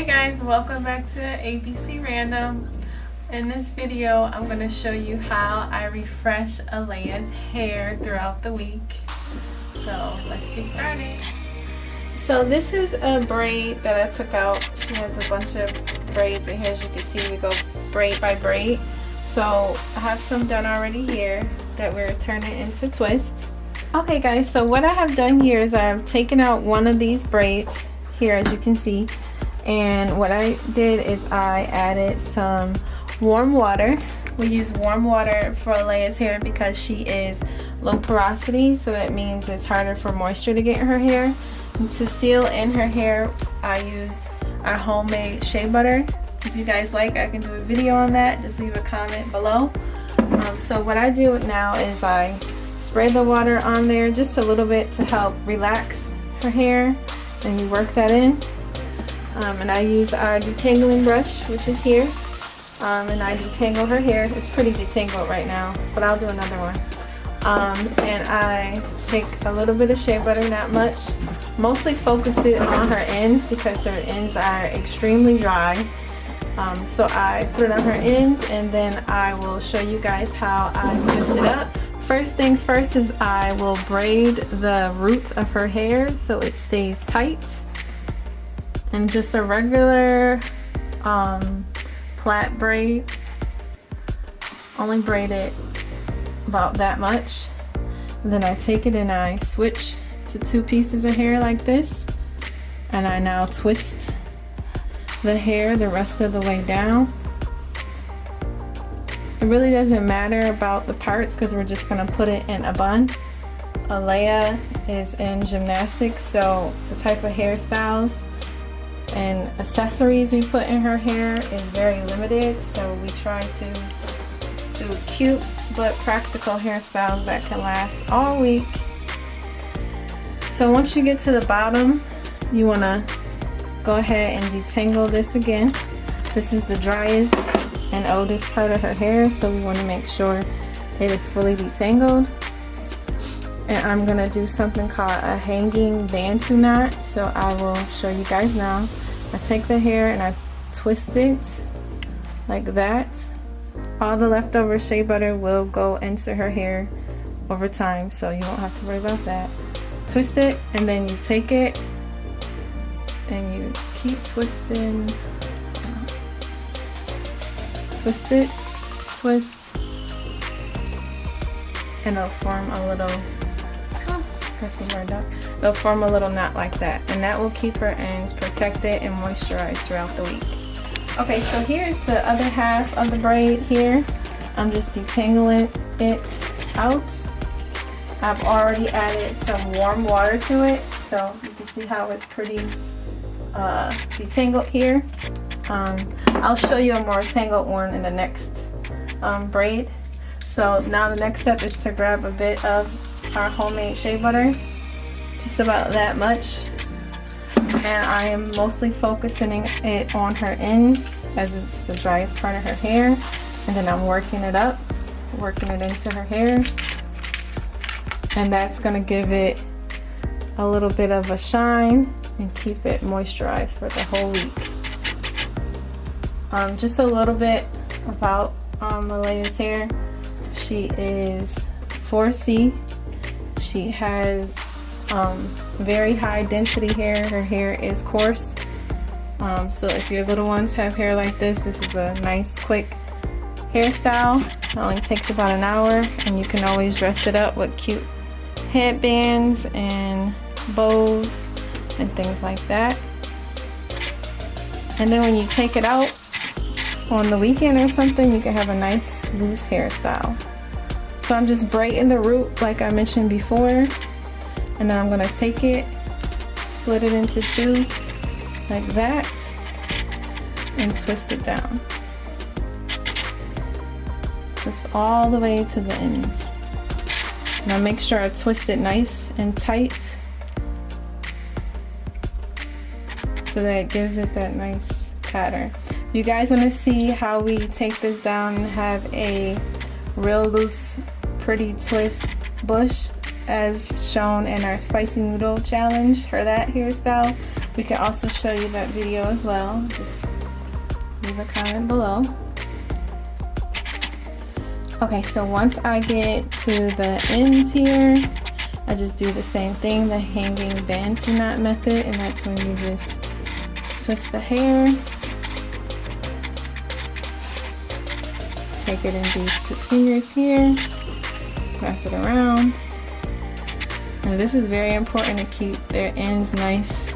Hey guys, welcome back to ABC Random. In this video, I'm going to show you how I refresh Alea's hair throughout the week. So let's get started. So this is a braid that I took out. She has a bunch of braids in here. As you can see, we go braid by braid. So I have some done already here that we're turning into twists. Okay guys, so what I have done here is I've taken out one of these braids here, as you can see. And what I did is I added some warm water. We use warm water for Alea's hair because she is low porosity, so that means it's harder for moisture to get in her hair. And to seal in her hair, I used our homemade shea butter. If you guys like, I can do a video on that. Just leave a comment below. So what I do now is I spray the water on there just a little bit to help relax her hair, and you work that in. And I use our detangling brush, which is here, and I detangle her hair. It's pretty detangled right now, but I'll do another one. And I take a little bit of shea butter, not much, mostly focus it on her ends because her ends are extremely dry. So I put it on her ends, and then I will show you guys how I twist it up. First things first is I will braid the roots of her hair so it stays tight. And just a regular plait braid, only braid it about that much. And then I take it and I switch to two pieces of hair like this, and I now twist the hair the rest of the way down. It really doesn't matter about the parts because we're just going to put it in a bun. Alea is in gymnastics, so the type of hairstyles and accessories we put in her hair is very limited, so we try to do cute but practical hairstyles that can last all week. So once you get to the bottom, you want to go ahead and detangle this again. This is the driest and oldest part of her hair, so we want to make sure it is fully detangled. And I'm going to do something called a hanging bantu knot, so I will show you guys now. I take the hair and I twist it like that. All the leftover shea butter will go into her hair over time, so you won't have to worry about that. Twist it, and then you take it and you keep twisting. Twist it, twist, and it'll form a little, they'll form a little knot like that, and that will keep her ends protected and moisturized throughout the week. Okay, so here's the other half of the braid here. I'm just detangling it out. I've already added some warm water to it, so you can see how it's pretty detangled here. I'll show you a more tangled one in the next braid. So now the next step is to grab a bit of our homemade shea butter, just about that much, and I am mostly focusing it on her ends as it's the driest part of her hair, and then I'm working it up, working it into her hair, and that's going to give it a little bit of a shine and keep it moisturized for the whole week. Just a little bit about Alea's hair. She is 4C. She has very high density hair. Her hair is coarse. So if your little ones have hair like this is a nice quick hairstyle. It only takes about an hour, and you can always dress it up with cute headbands and bows and things like that. And then when you take it out on the weekend or something, you can have a nice loose hairstyle. So I'm just braiding the root like I mentioned before, and then I'm going to take it, split it into two like that, and twist it down. Just all the way to the ends. Now make sure I twist it nice and tight so that it gives it that nice pattern. If you guys want to see how we take this down and have a real loose, pretty twist bush as shown in our spicy noodle challenge, or that hairstyle, We can also show you that video as well. Just leave a comment below. Okay, so once I get to the ends here, I just do the same thing, the hanging bantu knot method, and that's when you just twist the hair, take it in these two fingers here, wrap it around. And this is very important to keep their ends nice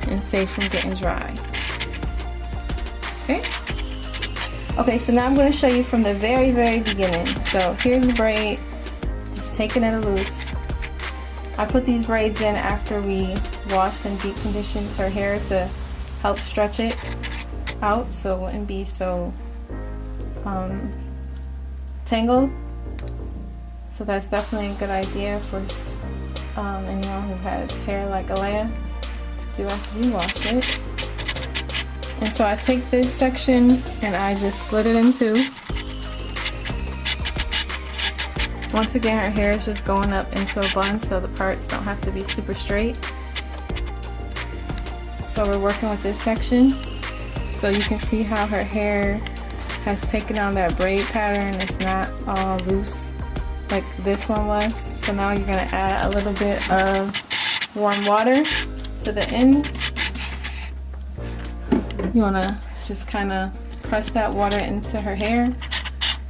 and safe from getting dry. Okay, so now I'm going to show you from the very beginning. So here's the braid, just take it at a loose. I put these braids in after we washed and deep conditioned her hair to help stretch it out so it wouldn't be so tangled. So that's definitely a good idea for anyone who has hair like Alea to do after you wash it. And so I take this section and I just split it in two. Once again, her hair is just going up into a bun, so the parts don't have to be super straight. So we're working with this section. So you can see how her hair has taken on that braid pattern. It's not all loose like this one was. So now you're gonna add a little bit of warm water to the ends. You wanna just kind of press that water into her hair.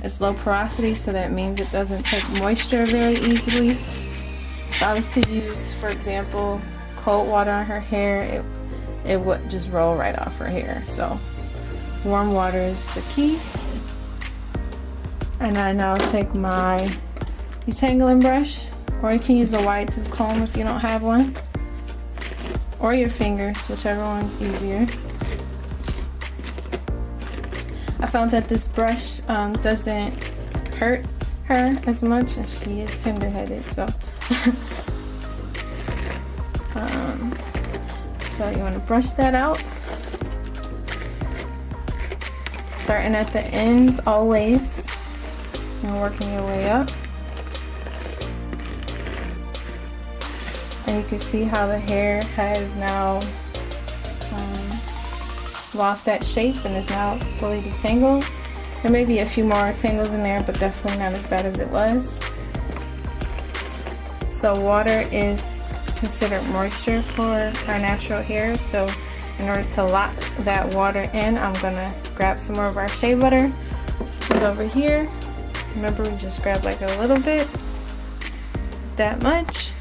It's low porosity, so that means it doesn't take moisture very easily. If I was to use, for example, cold water on her hair, it would just roll right off her hair. So warm water is the key. And I now take my detangling brush, or you can use a wide tooth comb if you don't have one, or your fingers, whichever one's easier. I found that this brush doesn't hurt her as much, and she is tender-headed, so so you want to brush that out, starting at the ends always and working your way up. And you can see how the hair has now lost that shape and is now fully detangled. There may be a few more tangles in there, but definitely not as bad as it was. So water is considered moisture for our natural hair, so in order to lock that water in, I'm gonna grab some more of our shea butter, which is over here. Remember, we just grabbed like a little bit, that much.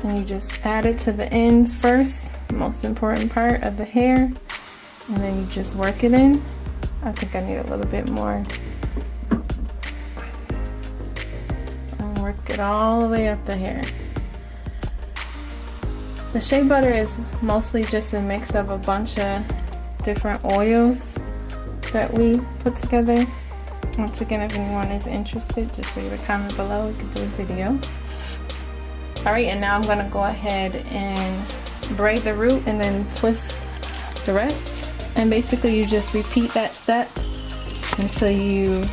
And you just add it to the ends first, the most important part of the hair, and then you just work it in. I think I need a little bit more. And work it all the way up the hair. The shea butter is mostly just a mix of a bunch of different oils that we put together. Once again, if anyone is interested, just leave a comment below. We could do a video. Alright, and now I'm going to go ahead and braid the root and then twist the rest. And basically you just repeat that step until you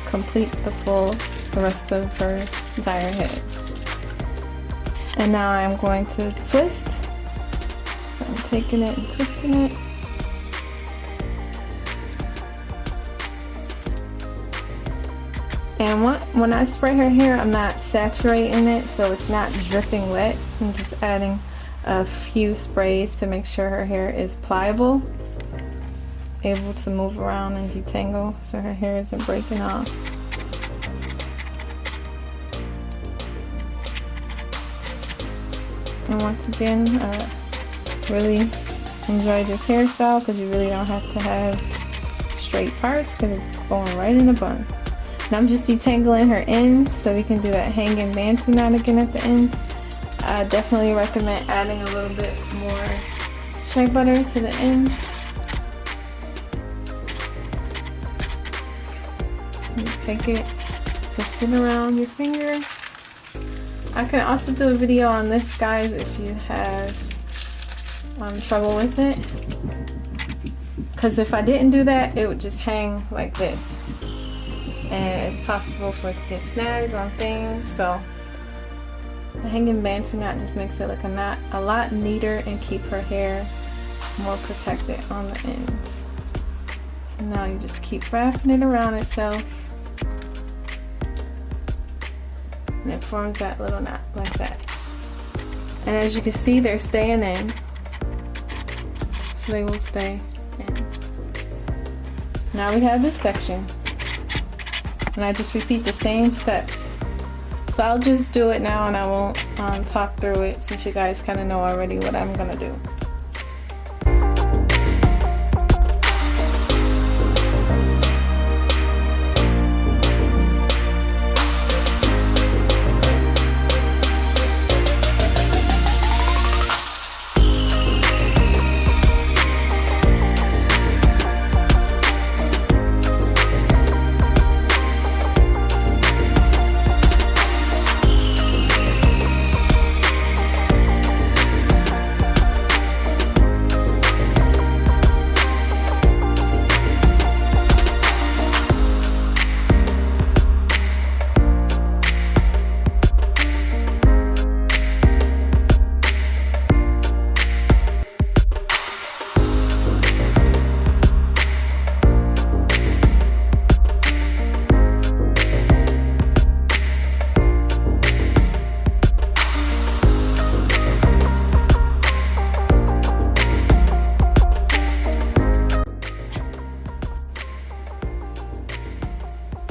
complete the rest of her entire head. And now I'm going to twist. I'm taking it and twisting it. And when I spray her hair, I'm not saturating it so it's not dripping wet. I'm just adding a few sprays to make sure her hair is pliable, able to move around and detangle so her hair isn't breaking off. And once again, I really enjoyed this hairstyle because you really don't have to have straight parts because it's going right in a bun. And I'm just detangling her ends so we can do that hanging bantu knot again at the end. I definitely recommend adding a little bit more shea butter to the end. You take it, twist it around your finger. I can also do a video on this, guys, if you have trouble with it. Because if I didn't do that, it would just hang like this. And it's possible for it to get snags on things, so The hanging bantu knot just makes it look a lot neater and keep her hair more protected on the ends. So now you just keep wrapping it around itself. And it forms that little knot like that. And as you can see, they're staying in. So they will stay in. Now we have this section. And I just repeat the same steps. So I'll just do it now and I won't talk through it since you guys kind of know already what I'm gonna do.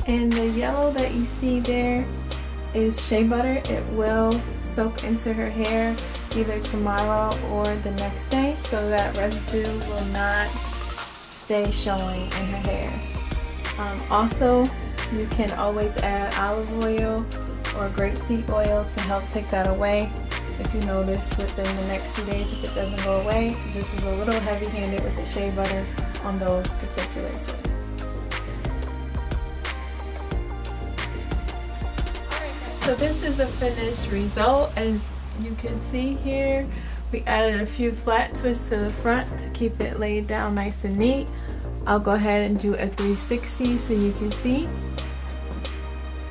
And the yellow that you see there is shea butter. It will soak into her hair either tomorrow or the next day, so that residue will not stay showing in her hair. Also, you can always add olive oil or grapeseed oil to help take that away. If you notice within the next few days, if it doesn't go away, just be a little heavy-handed with the shea butter on those particular twists. So this is the finished result. As you can see here, we added a few flat twists to the front to keep it laid down nice and neat. I'll go ahead and do a 360 so you can see.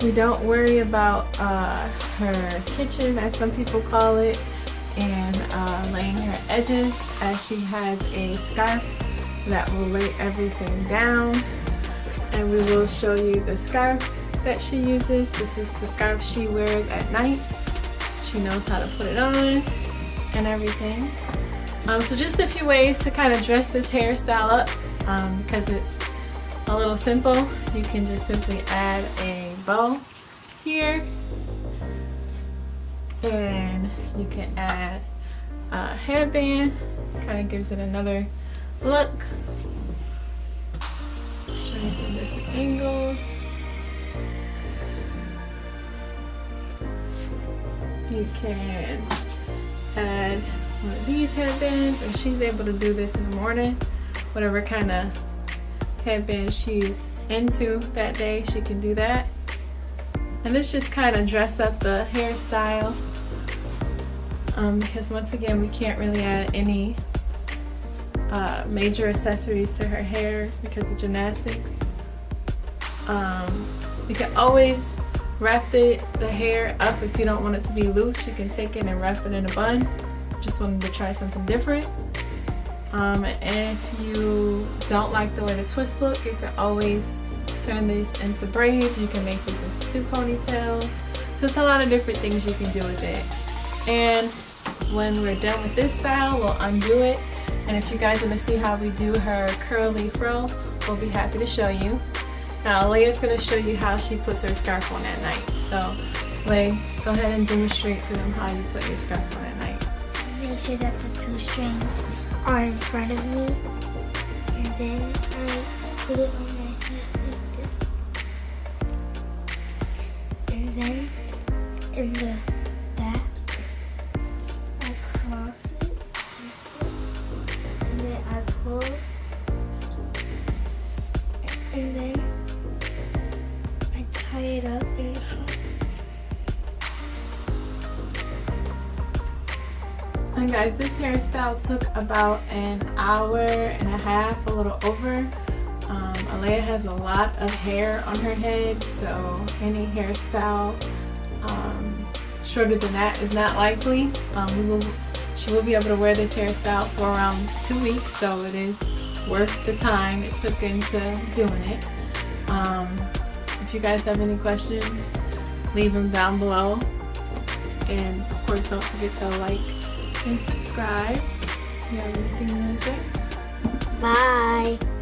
We don't worry about her kitchen, as some people call it, and laying her edges, as she has a scarf that will lay everything down. And we will show you the scarf that she uses. This is the scarf she wears at night. She knows how to put it on and everything. So just a few ways to kind of dress this hairstyle up, because it's a little simple. You can just simply add a bow here, and you can add a headband. Kind of gives it another look. Show you from different angles. You can add one of these headbands, and she's able to do this in the morning. Whatever kind of headband she's into that day, she can do that. And this just kind of dress up the hairstyle, because once again, we can't really add any major accessories to her hair because of gymnastics. You can always wrap the hair up if you don't want it to be loose. You can take it and wrap it in a bun. Just wanted to try something different. And if you don't like the way the twists look, you can always turn these into braids. You can make these into 2 ponytails. There's a lot of different things you can do with it. And when we're done with this style, we'll undo it. And if you guys want to see how we do her curly fro, we'll be happy to show you. Now, Leia's going to show you how she puts her scarf on at night. So, Leia, go ahead and demonstrate to them how you put your scarf on at night. Make sure that the 2 strands are in front of me, and then I put it on my head like this. And then, in the back, I cross it, and then I pull, and then tie it up in the front. And guys, this hairstyle took about an hour and a half, a little over. Alea has a lot of hair on her head, so any hairstyle shorter than that is not likely. She will be able to wear this hairstyle for around 2 weeks, so it is worth the time it took into doing it. If you guys have any questions, leave them down below. And of course, don't forget to like and subscribe. You have anything you want to say? Bye.